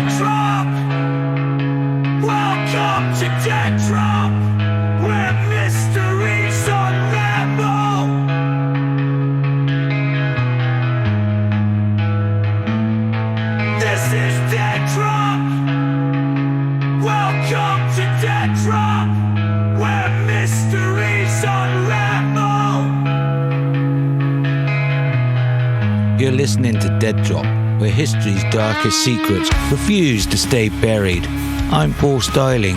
Dead.Drop. Welcome to Dead.Drop, where mysteries unravel. This is Dead.Drop. Welcome to Dead.Drop, where mysteries unravel. You're listening to Dead.Drop, where history's darkest secrets refuse to stay buried. I'm Paul Styling.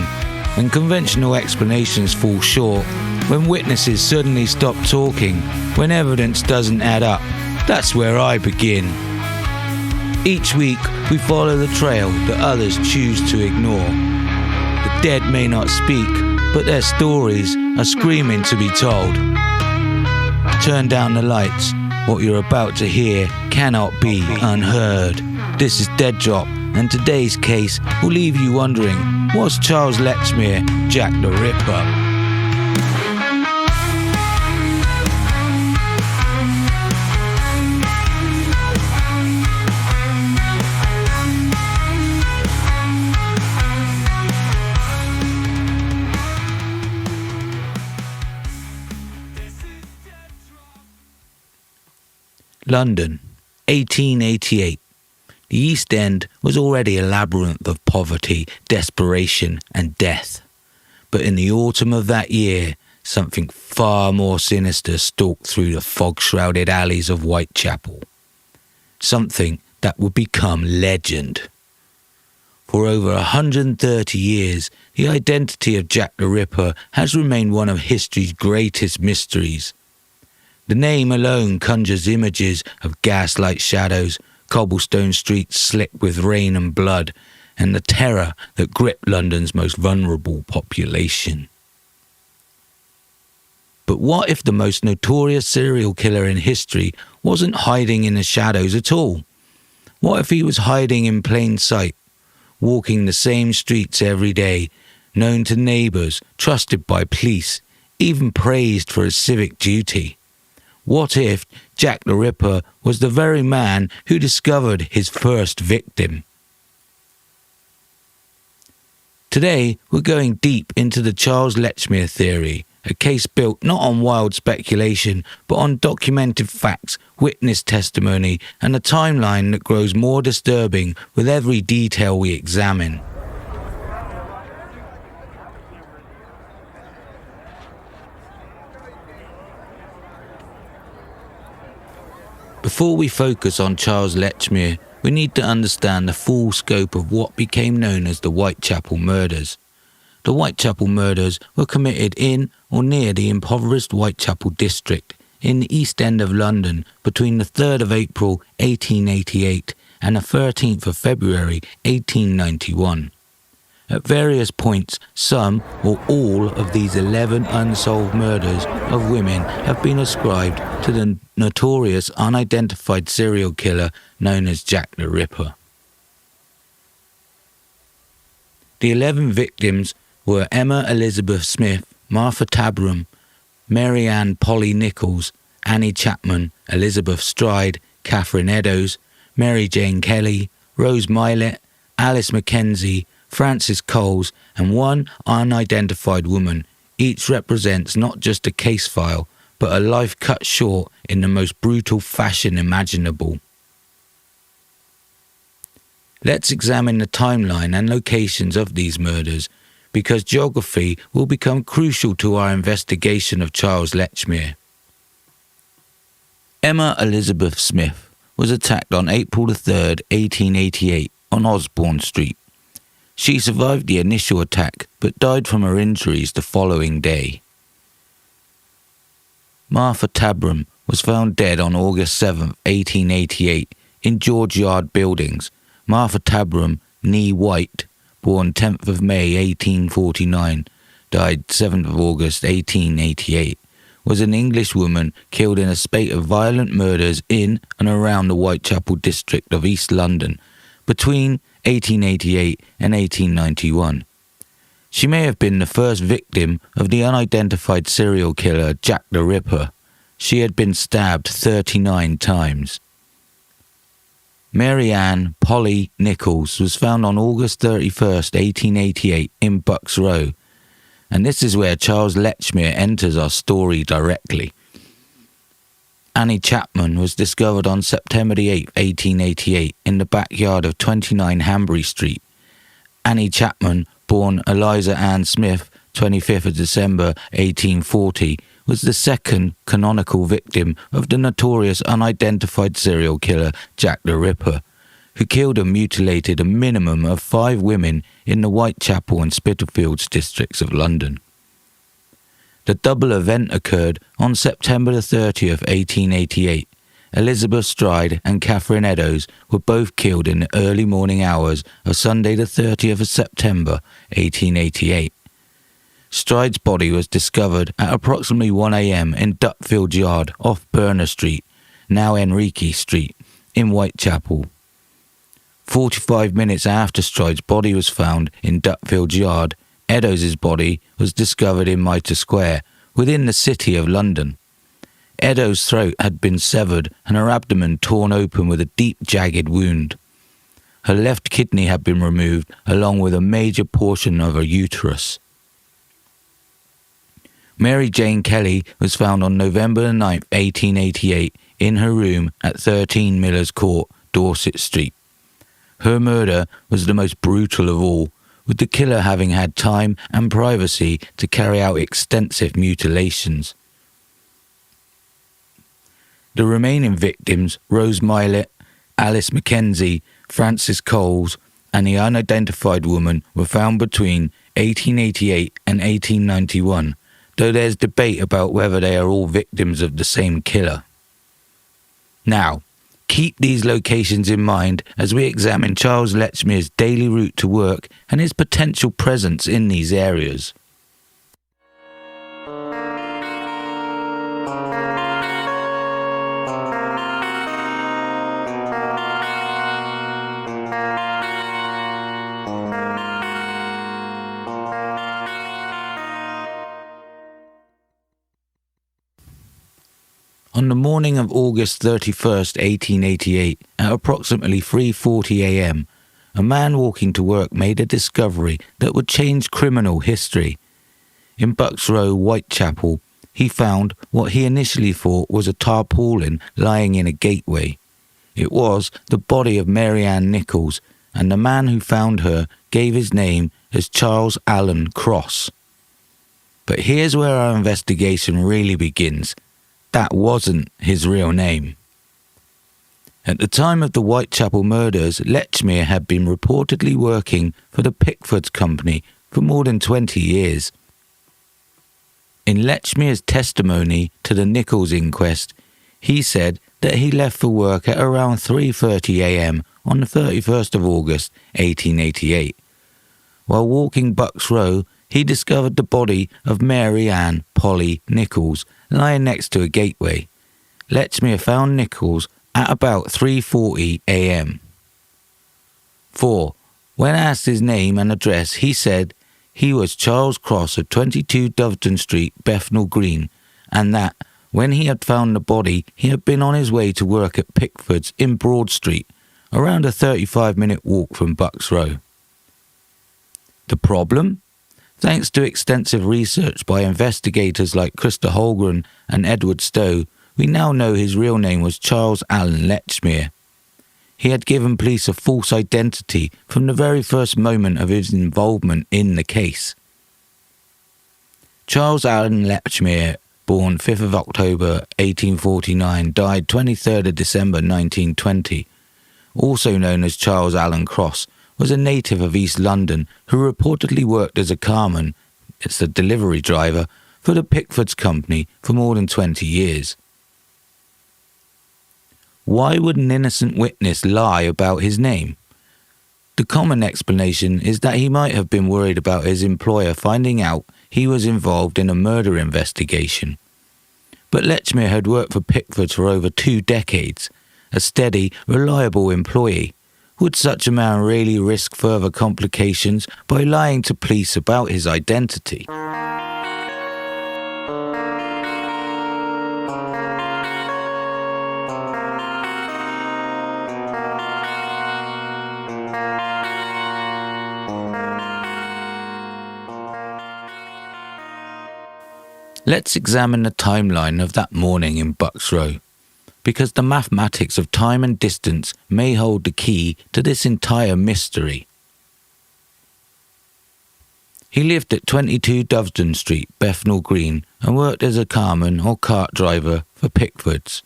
When conventional explanations fall short, when witnesses suddenly stop talking, when evidence doesn't add up, that's where I begin. Each week, we follow the trail that others choose to ignore. The dead may not speak, but their stories are screaming to be told. Turn down the lights. What you're about to hear cannot be unheard. This is Dead.Drop, and today's case will leave you wondering, was Charles Lechmere Jack the Ripper? London, 1888. The East End was already a labyrinth of poverty, desperation and death. But in the autumn of that year, something far more sinister stalked through the fog-shrouded alleys of Whitechapel. Something that would become legend. For over 130 years, the identity of Jack the Ripper has remained one of history's greatest mysteries. The name alone conjures images of gaslight shadows, cobblestone streets slick with rain and blood, and the terror that gripped London's most vulnerable population. But what if the most notorious serial killer in history wasn't hiding in the shadows at all? What if he was hiding in plain sight, walking the same streets every day, known to neighbours, trusted by police, even praised for his civic duty? What if Jack the Ripper was the very man who discovered his first victim? Today, we're going deep into the Charles Lechmere theory, a case built not on wild speculation, but on documented facts, witness testimony, and a timeline that grows more disturbing with every detail we examine. Before we focus on Charles Lechmere, we need to understand the full scope of what became known as the Whitechapel murders. The Whitechapel murders were committed in or near the impoverished Whitechapel district in the East End of London between the 3rd of April 1888 and the 13th of February 1891. At various points, some or all of these 11 unsolved murders of women have been ascribed to the notorious unidentified serial killer known as Jack the Ripper. The 11 victims were Emma Elizabeth Smith, Martha Tabram, Mary Ann Polly Nichols, Annie Chapman, Elizabeth Stride, Catherine Eddowes, Mary Jane Kelly, Rose Milett, Alice Mackenzie, Frances Coles, and one unidentified woman. Each represents not just a case file, but a life cut short in the most brutal fashion imaginable. Let's examine the timeline and locations of these murders, because geography will become crucial to our investigation of Charles Lechmere. Emma Elizabeth Smith was attacked on April 3rd, 1888 on Osborne Street. She survived the initial attack but died from her injuries the following day. Martha Tabram was found dead on August 7, 1888 in George Yard Buildings. Martha Tabram, née White, born 10th of May 1849, died 7th of August 1888, was an English woman killed in a spate of violent murders in and around the Whitechapel district of East London between 1888 and 1891. She may have been the first victim of the unidentified serial killer Jack the Ripper. She had been stabbed 39 times. Mary Ann Polly Nichols was found on August 31st, 1888 in Bucks Row, and this is where Charles Lechmere enters our story directly. Annie Chapman was discovered on September 8, 1888 in the backyard of 29 Hanbury Street. Annie Chapman, born Eliza Ann Smith, 25th of December 1840, was the second canonical victim of the notorious unidentified serial killer Jack the Ripper, who killed and mutilated a minimum of 5 women in the Whitechapel and Spitalfields districts of London. The double event occurred on September 30th, 1888. Elizabeth Stride and Catherine Eddowes were both killed in the early morning hours of Sunday the 30th of September, 1888. Stride's body was discovered at approximately 1 a.m. in Dutfield Yard off Burner Street, now Enrique Street, in Whitechapel. 45 minutes after Stride's body was found in Dutfield Yard, Eddowes' body was discovered in Mitre Square, within the City of London. Eddowes' throat had been severed and her abdomen torn open with a deep jagged wound. Her left kidney had been removed along with a major portion of her uterus. Mary Jane Kelly was found on November 9, 1888, in her room at 13 Miller's Court, Dorset Street. Her murder was the most brutal of all, with the killer having had time and privacy to carry out extensive mutilations. The remaining victims, Rose Milett, Alice Mackenzie, Frances Coles, and the unidentified woman, were found between 1888 and 1891, though there's debate about whether they are all victims of the same killer. Now, keep these locations in mind as we examine Charles Lechmere's daily route to work and his potential presence in these areas. On the morning of August 31st, 1888, at approximately 3:40 a.m., a man walking to work made a discovery that would change criminal history. In Bucks Row, Whitechapel, he found what he initially thought was a tarpaulin lying in a gateway. It was the body of Mary Ann Nichols, and the man who found her gave his name as Charles Allen Cross. But here's where our investigation really begins. That wasn't his real name. At the time of the Whitechapel murders, Lechmere had been reportedly working for the Pickford's Company for more than 20 years. In Lechmere's testimony to the Nichols inquest, he said that he left for work at around 3:30 a.m. on the 31st of August, 1888. While walking Bucks Row, he discovered the body of Mary Ann Polly Nichols lying next to a gateway. Lechmere found Nichols at about 3:40 a.m. 4. When asked his name and address, he said he was Charles Cross of 22 Doveton Street, Bethnal Green, and that when he had found the body, he had been on his way to work at Pickford's in Broad Street, around a 35-minute walk from Bucks Row. The problem? Thanks to extensive research by investigators like Christa Holgren and Edward Stowe, we now know his real name was Charles Allen Lechmere. He had given police a false identity from the very first moment of his involvement in the case. Charles Allen Lechmere, born 5th of October 1849, died 23rd of December 1920, also known as Charles Allen Cross, was a native of East London who reportedly worked as a carman, it's a delivery driver, for the Pickford's Company for more than 20 years. Why would an innocent witness lie about his name? The common explanation is that he might have been worried about his employer finding out he was involved in a murder investigation. But Lechmere had worked for Pickford's for over 2 decades, a steady, reliable employee. Would such a man really risk further complications by lying to police about his identity? Let's examine the timeline of that morning in Bucks Row, because the mathematics of time and distance may hold the key to this entire mystery. He lived at 22 Dovedon Street, Bethnal Green, and worked as a carman or cart driver for Pickfords.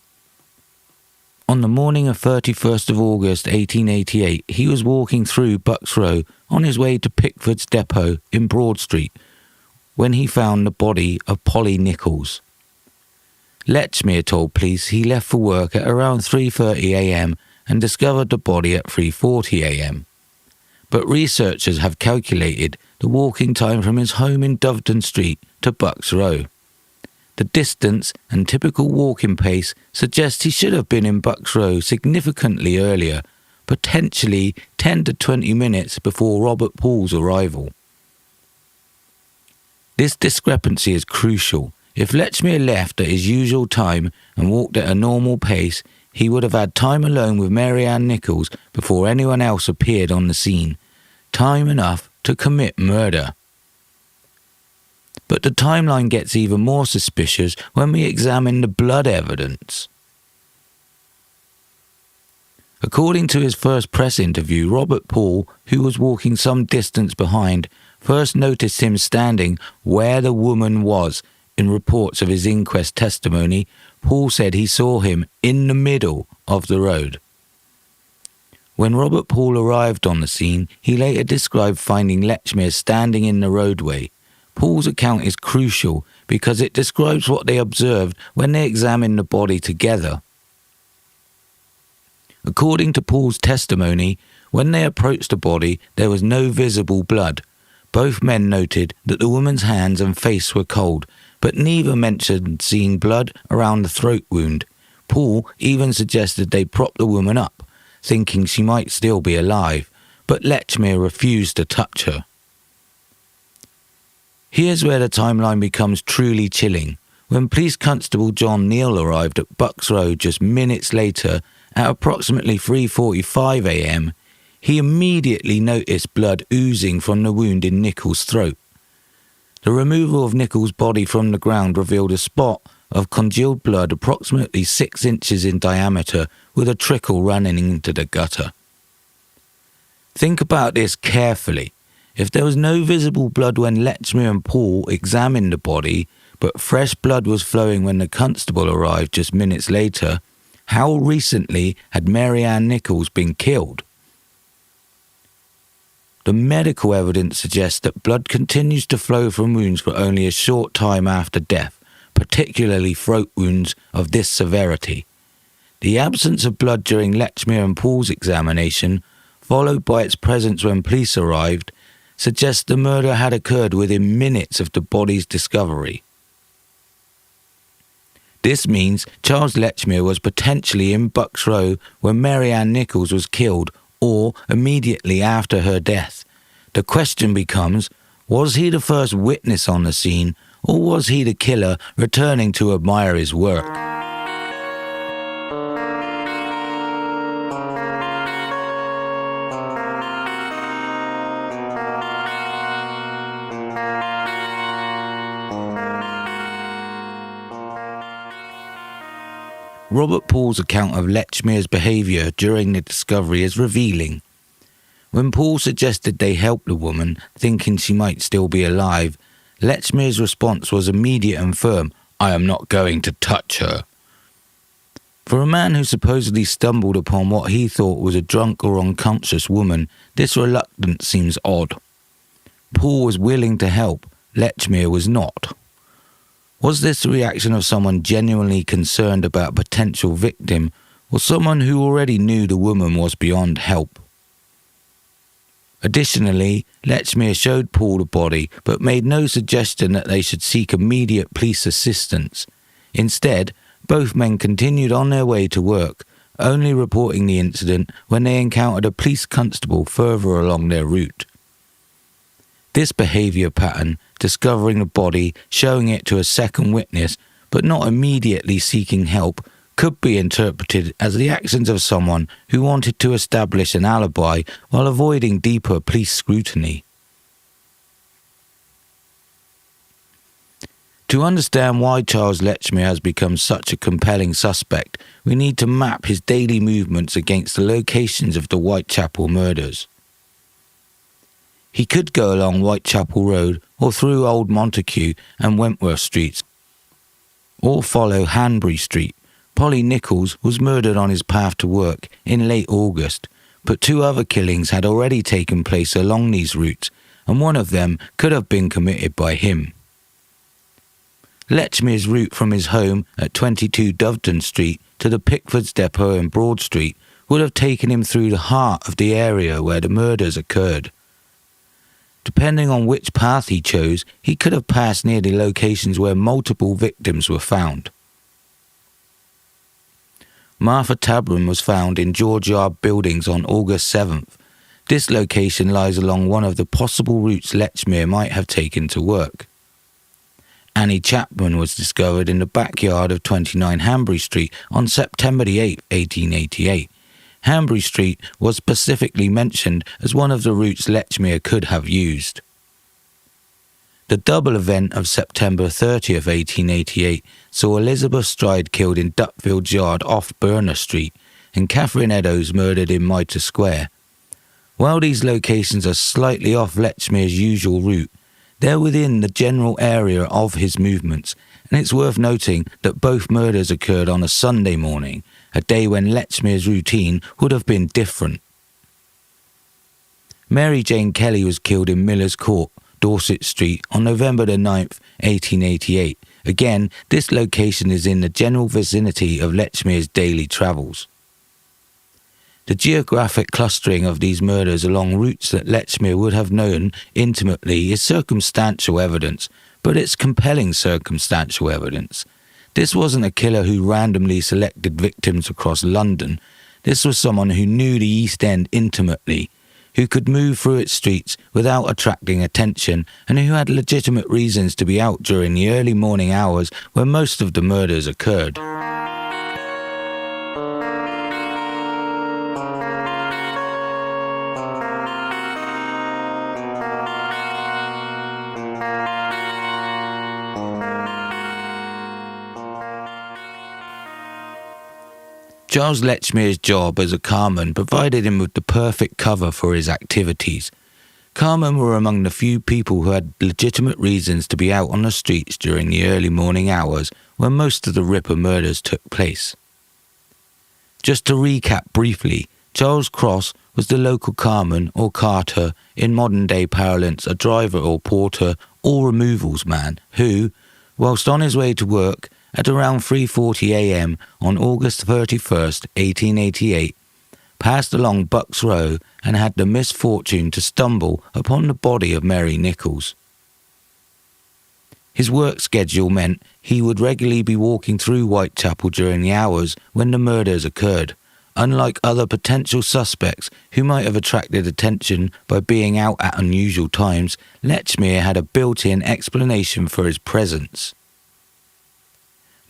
On the morning of 31st of August 1888, he was walking through Bucks Row on his way to Pickford's depot in Broad Street when he found the body of Polly Nichols. Lechmere told police he left for work at around 3:30 a.m. and discovered the body at 3:40 a.m. But researchers have calculated the walking time from his home in Dovedon Street to Bucks Row. The distance and typical walking pace suggests he should have been in Bucks Row significantly earlier, potentially 10 to 20 minutes before Robert Pool's arrival. This discrepancy is crucial. If Lechmere left at his usual time and walked at a normal pace, he would have had time alone with Mary Ann Nichols before anyone else appeared on the scene. Time enough to commit murder. But the timeline gets even more suspicious when we examine the blood evidence. According to his first press interview, Robert Pool, who was walking some distance behind, first noticed him standing where the woman was. In reports of his inquest testimony, Pool said he saw him in the middle of the road. When Robert Pool arrived on the scene, he later described finding Lechmere standing in the roadway. Pool's account is crucial because it describes what they observed when they examined the body together. According to Pool's testimony, when they approached the body, there was no visible blood. Both men noted that the woman's hands and face were cold, but neither mentioned seeing blood around the throat wound. Pool even suggested they prop the woman up, thinking she might still be alive, but Lechmere refused to touch her. Here's where the timeline becomes truly chilling. When Police Constable John Neal arrived at Bucks Row just minutes later, at approximately 3:45 a.m, he immediately noticed blood oozing from the wound in Nichols' throat. The removal of Nichols' body from the ground revealed a spot of congealed blood approximately 6 inches in diameter with a trickle running into the gutter. Think about this carefully. If there was no visible blood when Lechmere and Pool examined the body, but fresh blood was flowing when the constable arrived just minutes later, how recently had Mary Ann Nichols been killed? The medical evidence suggests that blood continues to flow from wounds for only a short time after death, particularly throat wounds of this severity. The absence of blood during Lechmere and Pool's examination, followed by its presence when police arrived, suggests the murder had occurred within minutes of the body's discovery. This means Charles Lechmere was potentially in Bucks Row when Mary Ann Nichols was killed, or immediately after her death. The question becomes, was he the first witness on the scene, or was he the killer returning to admire his work? Robert Pool's account of Lechmere's behaviour during the discovery is revealing. When Pool suggested they help the woman, thinking she might still be alive, Lechmere's response was immediate and firm, "I am not going to touch her." For a man who supposedly stumbled upon what he thought was a drunk or unconscious woman, this reluctance seems odd. Pool was willing to help, Lechmere was not. Was this the reaction of someone genuinely concerned about a potential victim, or someone who already knew the woman was beyond help? Additionally, Lechmere showed Pool the body, but made no suggestion that they should seek immediate police assistance. Instead, both men continued on their way to work, only reporting the incident when they encountered a police constable further along their route. This behaviour pattern, discovering the body, showing it to a second witness, but not immediately seeking help, could be interpreted as the actions of someone who wanted to establish an alibi while avoiding deeper police scrutiny. To understand why Charles Lechmere has become such a compelling suspect, we need to map his daily movements against the locations of the Whitechapel murders. He could go along Whitechapel Road or through Old Montague and Wentworth Streets, or follow Hanbury Street. Polly Nichols was murdered on his path to work in late August, but 2 other killings had already taken place along these routes, and one of them could have been committed by him. Lechmere's route from his home at 22 Doveton Street to the Pickford's depot in Broad Street would have taken him through the heart of the area where the murders occurred. Depending on which path he chose, he could have passed near the locations where multiple victims were found. Martha Tabram was found in George Yard buildings on August 7th. This location lies along one of the possible routes Lechmere might have taken to work. Annie Chapman was discovered in the backyard of 29 Hanbury Street on September 8, 1888. Hanbury Street was specifically mentioned as one of the routes Lechmere could have used. The double event of September 30th, 1888 saw Elizabeth Stride killed in Dupfield's Yard off Burner Street and Catherine Eddowes murdered in Mitre Square. While these locations are slightly off Lechmere's usual route, they're within the general area of his movements, and it's worth noting that both murders occurred on a Sunday morning, a day when Lechmere's routine would have been different. Mary Jane Kelly was killed in Miller's Court, Dorset Street, on November 9th, 1888. Again, this location is in the general vicinity of Lechmere's daily travels. The geographic clustering of these murders along routes that Lechmere would have known intimately is circumstantial evidence, but it's compelling circumstantial evidence. This wasn't a killer who randomly selected victims across London. This was someone who knew the East End intimately, who could move through its streets without attracting attention, and who had legitimate reasons to be out during the early morning hours when most of the murders occurred. Charles Lechmere's job as a carman provided him with the perfect cover for his activities. Carmen were among the few people who had legitimate reasons to be out on the streets during the early morning hours when most of the Ripper murders took place. Just to recap briefly, Charles Cross was the local carman or carter, in modern-day parlance a driver or porter or removals man who, whilst on his way to work, at around 3:40 a.m. on August 31st, 1888, passed along Bucks Row and had the misfortune to stumble upon the body of Mary Nichols. His work schedule meant he would regularly be walking through Whitechapel during the hours when the murders occurred. Unlike other potential suspects who might have attracted attention by being out at unusual times, Lechmere had a built-in explanation for his presence.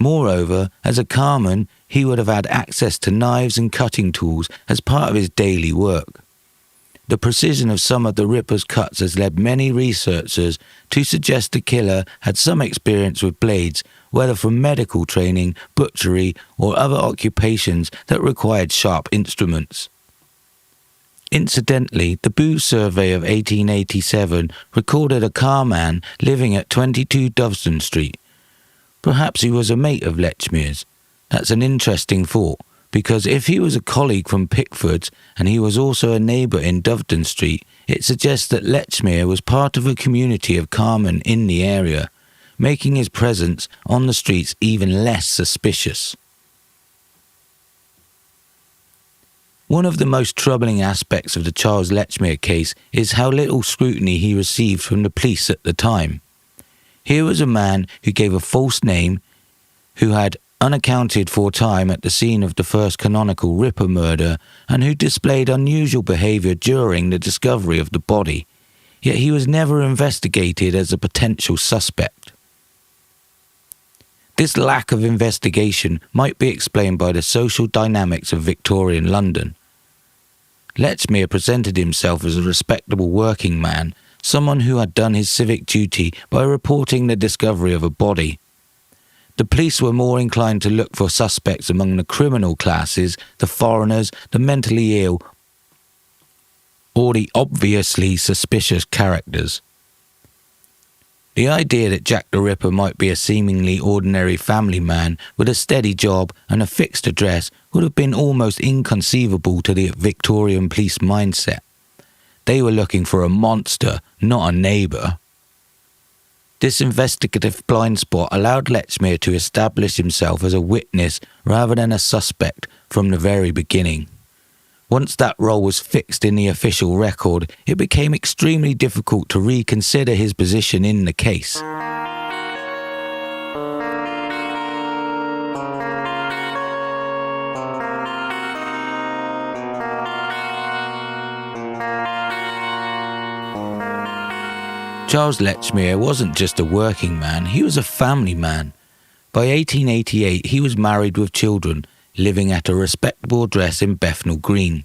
Moreover, as a carman, he would have had access to knives and cutting tools as part of his daily work. The precision of some of the Ripper's cuts has led many researchers to suggest the killer had some experience with blades, whether from medical training, butchery, or other occupations that required sharp instruments. Incidentally, the Booth survey of 1887 recorded a carman living at 22 Doveton Street. Perhaps he was a mate of Lechmere's. That's an interesting thought, because if he was a colleague from Pickford's and he was also a neighbour in Doveton Street, it suggests that Lechmere was part of a community of carmen in the area, making his presence on the streets even less suspicious. One of the most troubling aspects of the Charles Lechmere case is how little scrutiny he received from the police at the time. Here was a man who gave a false name, who had unaccounted for time at the scene of the first canonical Ripper murder, and who displayed unusual behaviour during the discovery of the body. Yet he was never investigated as a potential suspect. This lack of investigation might be explained by the social dynamics of Victorian London. Lechmere presented himself as a respectable working man, someone who had done his civic duty by reporting the discovery of a body. The police were more inclined to look for suspects among the criminal classes, the foreigners, the mentally ill, or the obviously suspicious characters. The idea that Jack the Ripper might be a seemingly ordinary family man with a steady job and a fixed address would have been almost inconceivable to the Victorian police mindset. They were looking for a monster, not a neighbour. This investigative blind spot allowed Lechmere to establish himself as a witness rather than a suspect from the very beginning. Once that role was fixed in the official record, it became extremely difficult to reconsider his position in the case. Charles Lechmere wasn't just a working man, he was a family man. By 1888 he was married with children, living at a respectable address in Bethnal Green.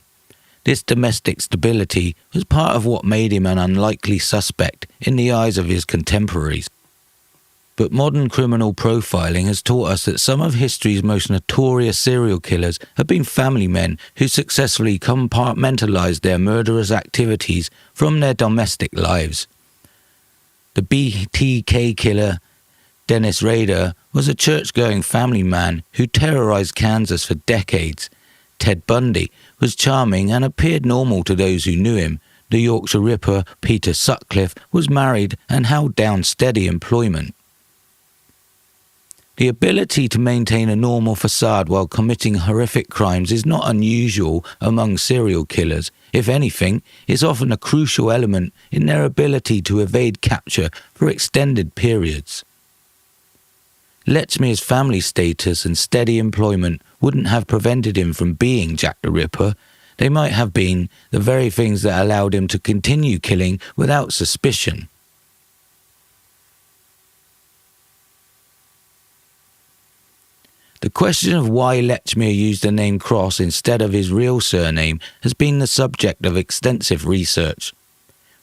This domestic stability was part of what made him an unlikely suspect in the eyes of his contemporaries. But modern criminal profiling has taught us that some of history's most notorious serial killers have been family men who successfully compartmentalized their murderous activities from their domestic lives. The BTK killer, Dennis Rader, was a church-going family man who terrorized Kansas for decades. Ted Bundy was charming and appeared normal to those who knew him. The Yorkshire Ripper, Peter Sutcliffe, was married and held down steady employment. The ability to maintain a normal facade while committing horrific crimes is not unusual among serial killers. If anything, it's often a crucial element in their ability to evade capture for extended periods. Lechmere's family status and steady employment wouldn't have prevented him from being Jack the Ripper. They might have been the very things that allowed him to continue killing without suspicion. The question of why Lechmere used the name Cross instead of his real surname has been the subject of extensive research.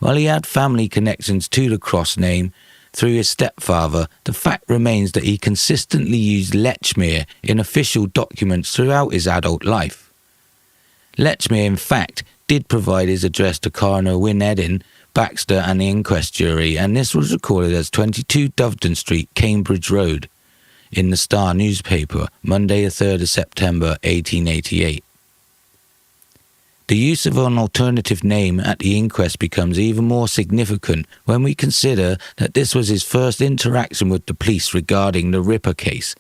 While he had family connections to the Cross name through his stepfather, the fact remains that he consistently used Lechmere in official documents throughout his adult life. Lechmere, in fact, did provide his address to Coroner Wyn Edin, Baxter and the inquest jury, and this was recorded as 22 Dovedon Street, Cambridge Road, in the Star newspaper, Monday the 3rd of September 1888. The use of an alternative name at the inquest becomes even more significant when we consider that this was his first interaction with the police regarding the Ripper case.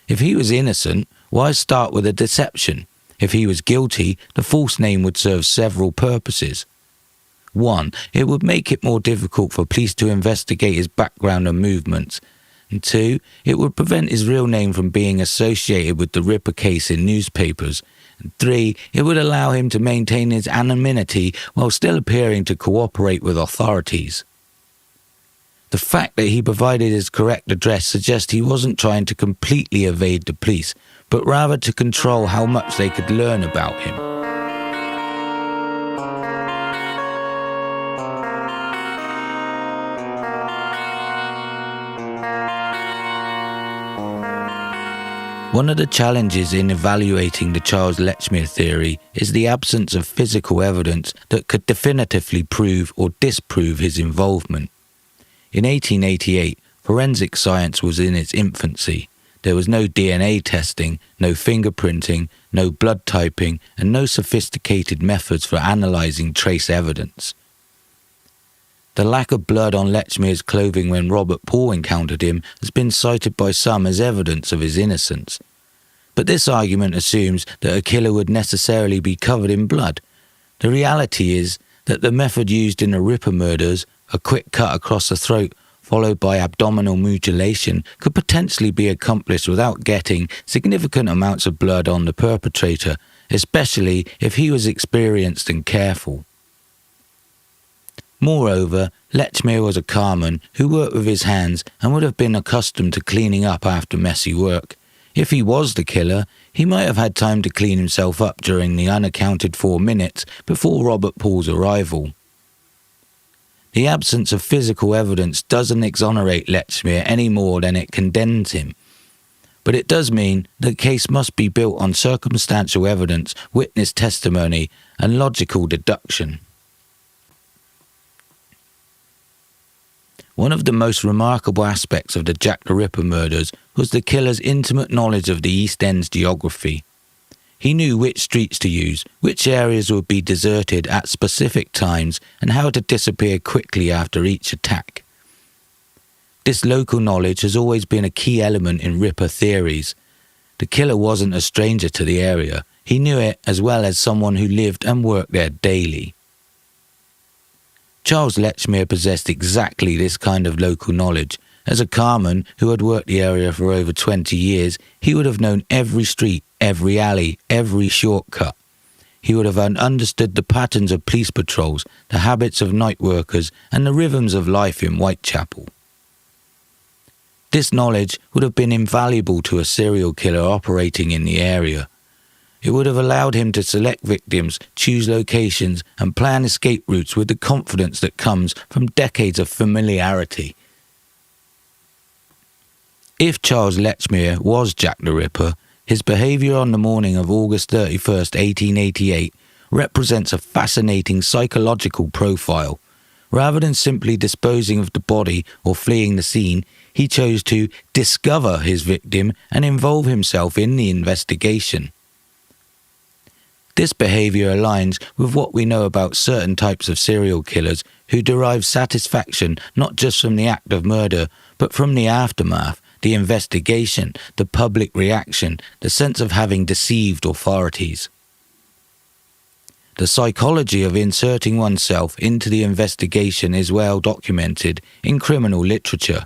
If he was innocent, why start with a deception? If he was guilty, the false name would serve several purposes. 1. It would make it more difficult for police to investigate his background and movements. And 2. It would prevent his real name from being associated with the Ripper case in newspapers. And 3. It would allow him to maintain his anonymity while still appearing to cooperate with authorities. The fact that he provided his correct address suggests he wasn't trying to completely evade the police, but rather to control how much they could learn about him. One of the challenges in evaluating the Charles Lechmere theory is the absence of physical evidence that could definitively prove or disprove his involvement. In 1888, forensic science was in its infancy. There was no DNA testing, no fingerprinting, no blood typing, and no sophisticated methods for analysing trace evidence. The lack of blood on Lechmere's clothing when Robert Paul encountered him has been cited by some as evidence of his innocence. But this argument assumes that a killer would necessarily be covered in blood. The reality is that the method used in the Ripper murders, a quick cut across the throat followed by abdominal mutilation, could potentially be accomplished without getting significant amounts of blood on the perpetrator, especially if he was experienced and careful. Moreover, Lechmere was a carman who worked with his hands and would have been accustomed to cleaning up after messy work. If he was the killer, he might have had time to clean himself up during the unaccounted 4 minutes before Robert Paul's arrival. The absence of physical evidence doesn't exonerate Lechmere any more than it condemns him. But it does mean the case must be built on circumstantial evidence, witness testimony, and logical deduction. One of the most remarkable aspects of the Jack the Ripper murders was the killer's intimate knowledge of the East End's geography. He knew which streets to use, which areas would be deserted at specific times, and how to disappear quickly after each attack. This local knowledge has always been a key element in Ripper theories. The killer wasn't a stranger to the area. He knew it as well as someone who lived and worked there daily. Charles Lechmere possessed exactly this kind of local knowledge. As a carman who had worked the area for over 20 years, he would have known every street, every alley, every shortcut. He would have understood the patterns of police patrols, the habits of night workers, and the rhythms of life in Whitechapel. This knowledge would have been invaluable to a serial killer operating in the area. It would have allowed him to select victims, choose locations, and plan escape routes with the confidence that comes from decades of familiarity. If Charles Lechmere was Jack the Ripper, his behaviour on the morning of August 31st, 1888 represents a fascinating psychological profile. Rather than simply disposing of the body or fleeing the scene, he chose to discover his victim and involve himself in the investigation. This behaviour aligns with what we know about certain types of serial killers who derive satisfaction not just from the act of murder, but from the aftermath, the investigation, the public reaction, the sense of having deceived authorities. The psychology of inserting oneself into the investigation is well documented in criminal literature.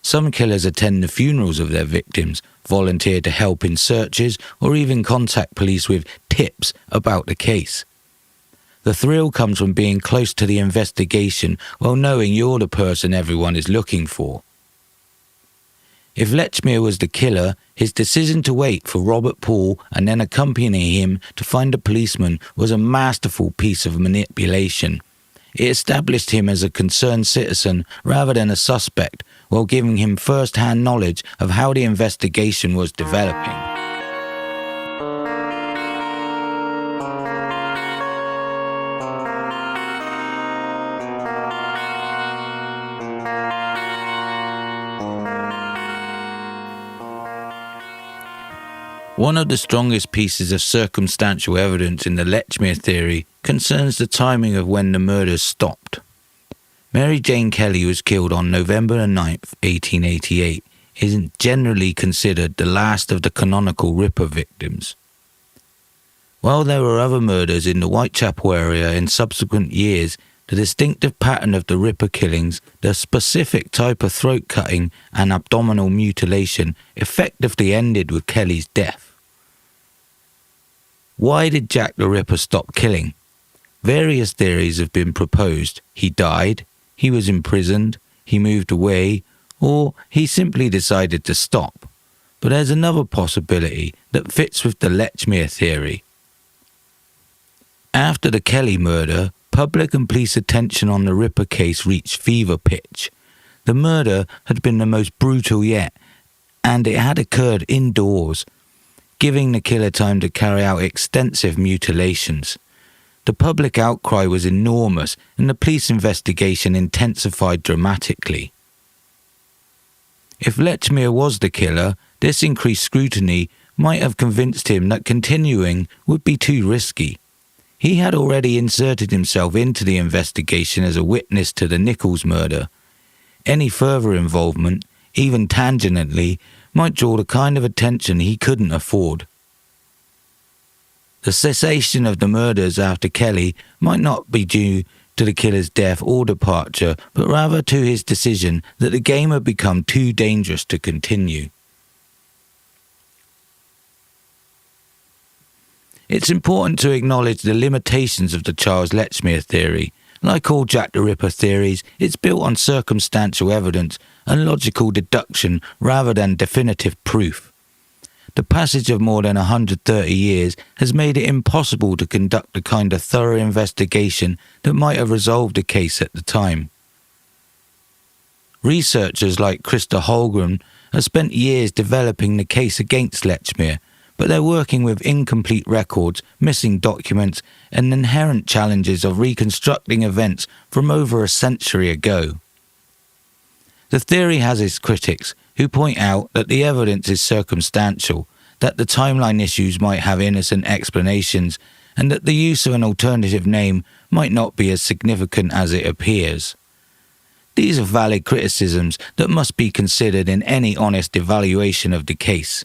Some killers attend the funerals of their victims, volunteer to help in searches, or even contact police with tips about the case. The thrill comes from being close to the investigation while knowing you're the person everyone is looking for. If Lechmere was the killer, his decision to wait for Robert Paul and then accompany him to find a policeman was a masterful piece of manipulation. It established him as a concerned citizen rather than a suspect, while giving him first-hand knowledge of how the investigation was developing. One of the strongest pieces of circumstantial evidence in the Lechmere theory concerns the timing of when the murders stopped. Mary Jane Kelly was killed on November 9th, 1888, isn't generally considered the last of the canonical Ripper victims. While there were other murders in the Whitechapel area in subsequent years, the distinctive pattern of the Ripper killings, the specific type of throat cutting and abdominal mutilation effectively ended with Kelly's death. Why did Jack the Ripper stop killing? Various theories have been proposed. He died, he was imprisoned, he moved away, or he simply decided to stop. But there's another possibility that fits with the Lechmere theory. After the Kelly murder, public and police attention on the Ripper case reached fever pitch. The murder had been the most brutal yet, and it had occurred indoors, giving the killer time to carry out extensive mutilations. The public outcry was enormous, and the police investigation intensified dramatically. If Lechmere was the killer, this increased scrutiny might have convinced him that continuing would be too risky. He had already inserted himself into the investigation as a witness to the Nichols murder. Any further involvement, even tangentially, might draw the kind of attention he couldn't afford. The cessation of the murders after Kelly might not be due to the killer's death or departure, but rather to his decision that the game had become too dangerous to continue. It's important to acknowledge the limitations of the Charles Lechmere theory. Like all Jack the Ripper theories, it's built on circumstantial evidence and logical deduction rather than definitive proof. The passage of more than 130 years has made it impossible to conduct the kind of thorough investigation that might have resolved the case at the time. Researchers like Krista Holmgren have spent years developing the case against Lechmere, but they're working with incomplete records, missing documents, and inherent challenges of reconstructing events from over a century ago. The theory has its critics, who point out that the evidence is circumstantial, that the timeline issues might have innocent explanations, and that the use of an alternative name might not be as significant as it appears. These are valid criticisms that must be considered in any honest evaluation of the case.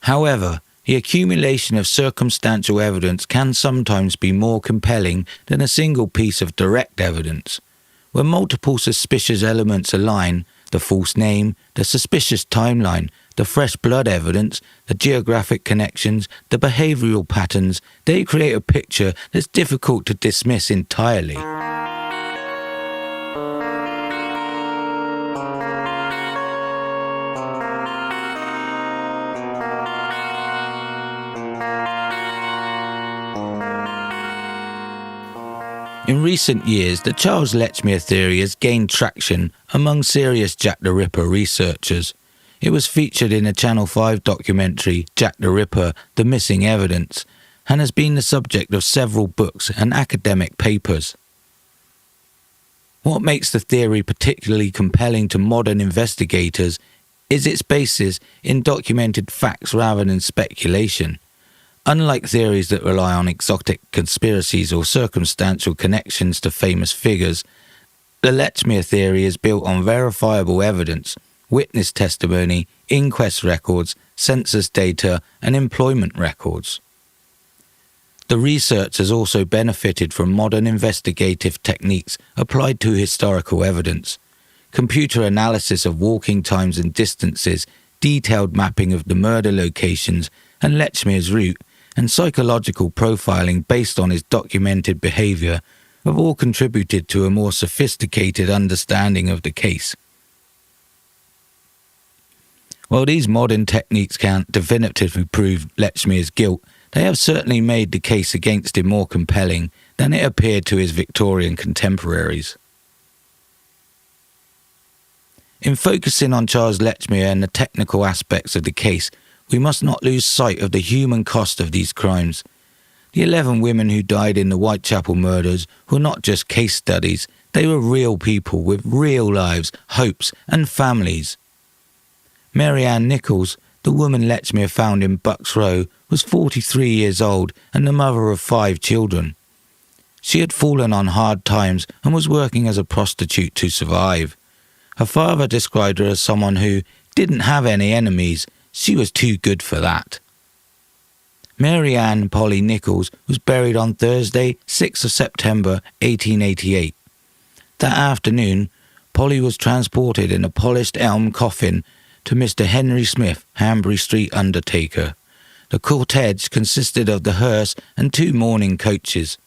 However, the accumulation of circumstantial evidence can sometimes be more compelling than a single piece of direct evidence. When multiple suspicious elements align, the false name, the suspicious timeline, the fresh blood evidence, the geographic connections, the behavioural patterns, they create a picture that's difficult to dismiss entirely. In recent years, the Charles Lechmere theory has gained traction among serious Jack the Ripper researchers. It was featured in a Channel 5 documentary, Jack the Ripper, The Missing Evidence, and has been the subject of several books and academic papers. What makes the theory particularly compelling to modern investigators is its basis in documented facts rather than speculation. Unlike theories that rely on exotic conspiracies or circumstantial connections to famous figures, the Lechmere theory is built on verifiable evidence, witness testimony, inquest records, census data, and employment records. The research has also benefited from modern investigative techniques applied to historical evidence. Computer analysis of walking times and distances, detailed mapping of the murder locations and Lechmere's route, and psychological profiling based on his documented behaviour have all contributed to a more sophisticated understanding of the case. While these modern techniques can't definitively prove Lechmere's guilt, they have certainly made the case against him more compelling than it appeared to his Victorian contemporaries. In focusing on Charles Lechmere and the technical aspects of the case, we must not lose sight of the human cost of these crimes. The 11 women who died in the Whitechapel murders were not just case studies, they were real people with real lives, hopes and families. Mary Ann Nichols, the woman Lechmere found in Bucks Row, was 43 years old and the mother of 5 children. She had fallen on hard times and was working as a prostitute to survive. Her father described her as someone who didn't have any enemies. She was too good for that. Mary Ann Polly Nichols was buried on Thursday, 6th of September 1888. That afternoon, Polly was transported in a polished elm coffin to Mr. Henry Smith, Hanbury Street undertaker. The cortege consisted of the hearse and 2 mourning coaches.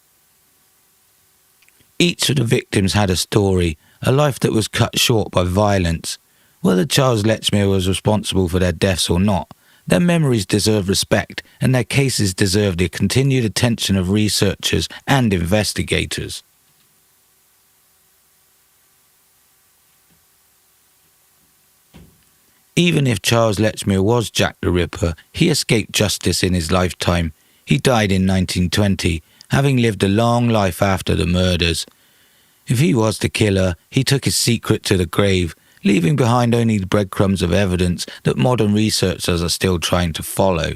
Each of the victims had a story, a life that was cut short by violence. Whether Charles Lechmere was responsible for their deaths or not, their memories deserve respect and their cases deserve the continued attention of researchers and investigators. Even if Charles Lechmere was Jack the Ripper, he escaped justice in his lifetime. He died in 1920, having lived a long life after the murders. If he was the killer, he took his secret to the grave, leaving behind only the breadcrumbs of evidence that modern researchers are still trying to follow.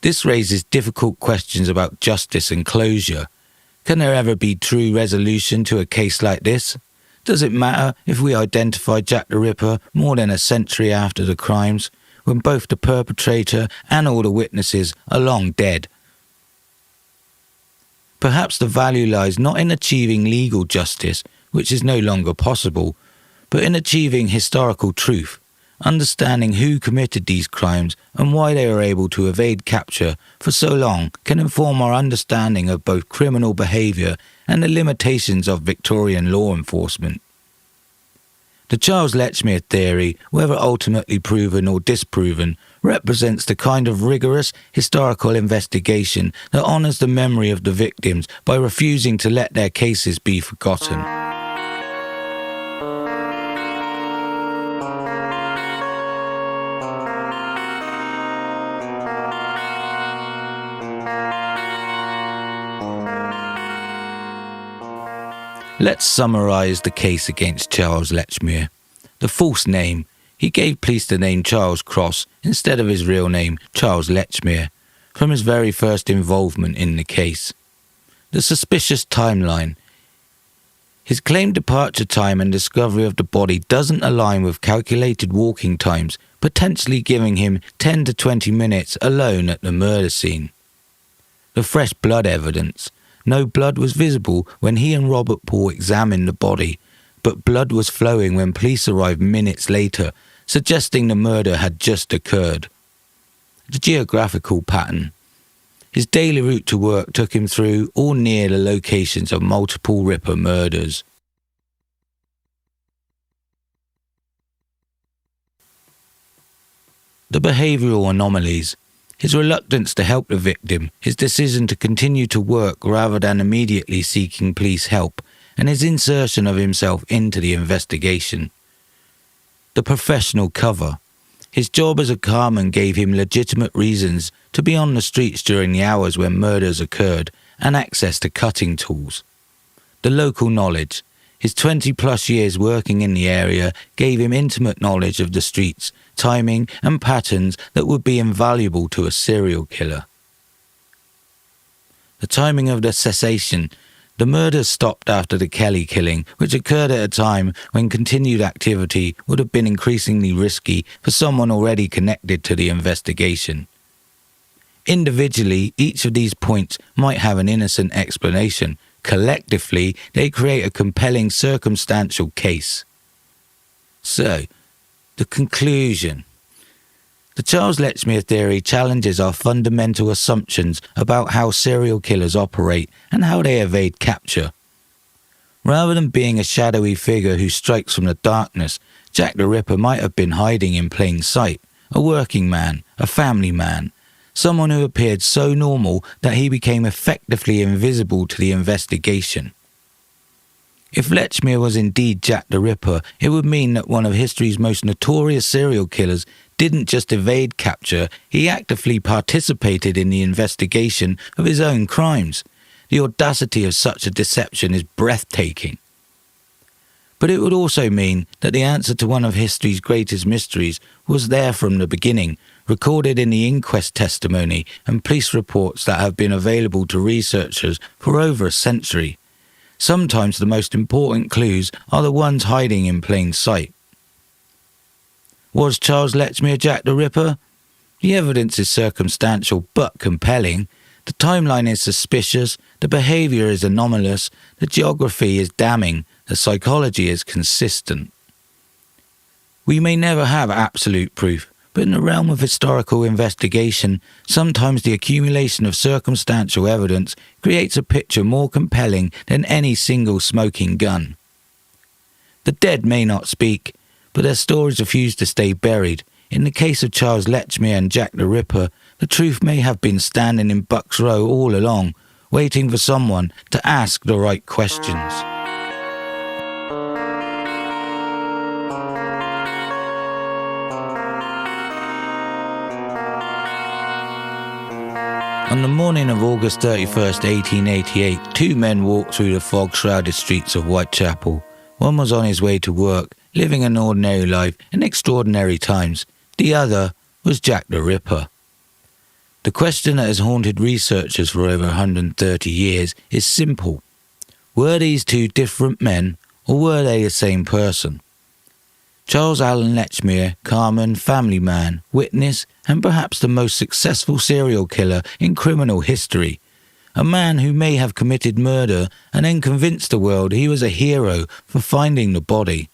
This raises difficult questions about justice and closure. Can there ever be true resolution to a case like this? Does it matter if we identify Jack the Ripper more than a century after the crimes, when both the perpetrator and all the witnesses are long dead? Perhaps the value lies not in achieving legal justice, which is no longer possible, but in achieving historical truth, understanding who committed these crimes and why they were able to evade capture for so long can inform our understanding of both criminal behaviour and the limitations of Victorian law enforcement. The Charles Lechmere theory, whether ultimately proven or disproven, represents the kind of rigorous historical investigation that honours the memory of the victims by refusing to let their cases be forgotten. Let's summarise the case against Charles Lechmere. The false name. He gave police the name Charles Cross instead of his real name, Charles Lechmere, from his very first involvement in the case. The suspicious timeline. His claimed departure time and discovery of the body doesn't align with calculated walking times, potentially giving him 10 to 20 minutes alone at the murder scene. The fresh blood evidence. No blood was visible when he and Robert Paul examined the body, but blood was flowing when police arrived minutes later, suggesting the murder had just occurred. The geographical pattern. His daily route to work took him through or near the locations of multiple Ripper murders. The behavioural anomalies. His reluctance to help the victim, his decision to continue to work rather than immediately seeking police help, and his insertion of himself into the investigation. The professional cover. His job as a carman gave him legitimate reasons to be on the streets during the hours when murders occurred and access to cutting tools. The local knowledge. His 20-plus years working in the area gave him intimate knowledge of the streets, timing and patterns that would be invaluable to a serial killer. The timing of the cessation. The murders stopped after the Kelly killing, which occurred at a time when continued activity would have been increasingly risky for someone already connected to the investigation. Individually, each of these points might have an innocent explanation. Collectively, they create a compelling circumstantial case. So, the conclusion. The Charles Lechmere theory challenges our fundamental assumptions about how serial killers operate and how they evade capture. Rather than being a shadowy figure who strikes from the darkness, Jack the Ripper might have been hiding in plain sight, a working man, a family man, someone who appeared so normal that he became effectively invisible to the investigation. If Lechmere was indeed Jack the Ripper, it would mean that one of history's most notorious serial killers didn't just evade capture, he actively participated in the investigation of his own crimes. The audacity of such a deception is breathtaking. But it would also mean that the answer to one of history's greatest mysteries was there from the beginning, recorded in the inquest testimony and police reports that have been available to researchers for over a century. Sometimes the most important clues are the ones hiding in plain sight. Was Charles Lechmere Jack the Ripper? The evidence is circumstantial but compelling. The timeline is suspicious, the behaviour is anomalous, the geography is damning, the psychology is consistent. We may never have absolute proof, but in the realm of historical investigation, sometimes the accumulation of circumstantial evidence creates a picture more compelling than any single smoking gun. The dead may not speak, but their stories refuse to stay buried. In the case of Charles Lechmere and Jack the Ripper, the truth may have been standing in Bucks Row all along, waiting for someone to ask the right questions. On the morning of August 31st, 1888, two men walked through the fog-shrouded streets of Whitechapel. One was on his way to work, living an ordinary life in extraordinary times. The other was Jack the Ripper. The question that has haunted researchers for over 130 years is simple. Were these two different men, or were they the same person? Charles Allen Lechmere, carman, family man, witness, and perhaps the most successful serial killer in criminal history. A man who may have committed murder and then convinced the world he was a hero for finding the body.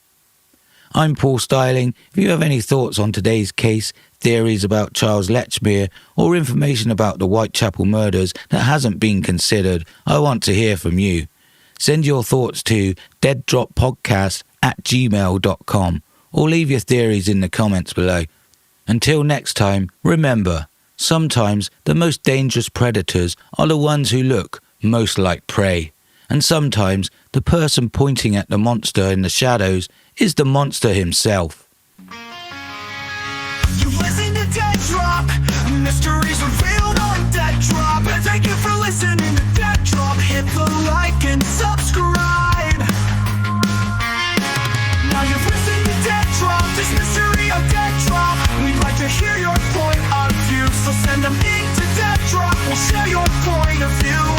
I'm Paul Styling. If you have any thoughts on today's case, theories about Charles Lechmere, or information about the Whitechapel murders that hasn't been considered, I want to hear from you. Send your thoughts to Dead.Drop podcast deaddrop@gmail.com or leave your theories in the comments below. Until next time, remember, sometimes the most dangerous predators are the ones who look most like prey, and sometimes the person pointing at the monster in the shadows is the monster himself. You listen to Dead.Drop, mysteries revealed on Dead.Drop. And thank you for listening to Dead.Drop. Hit the like and subscribe. Now you've listened to Dead.Drop, this mystery of Dead.Drop. We'd like to hear your point of view, so send them in to Dead.Drop. We'll share your point of view.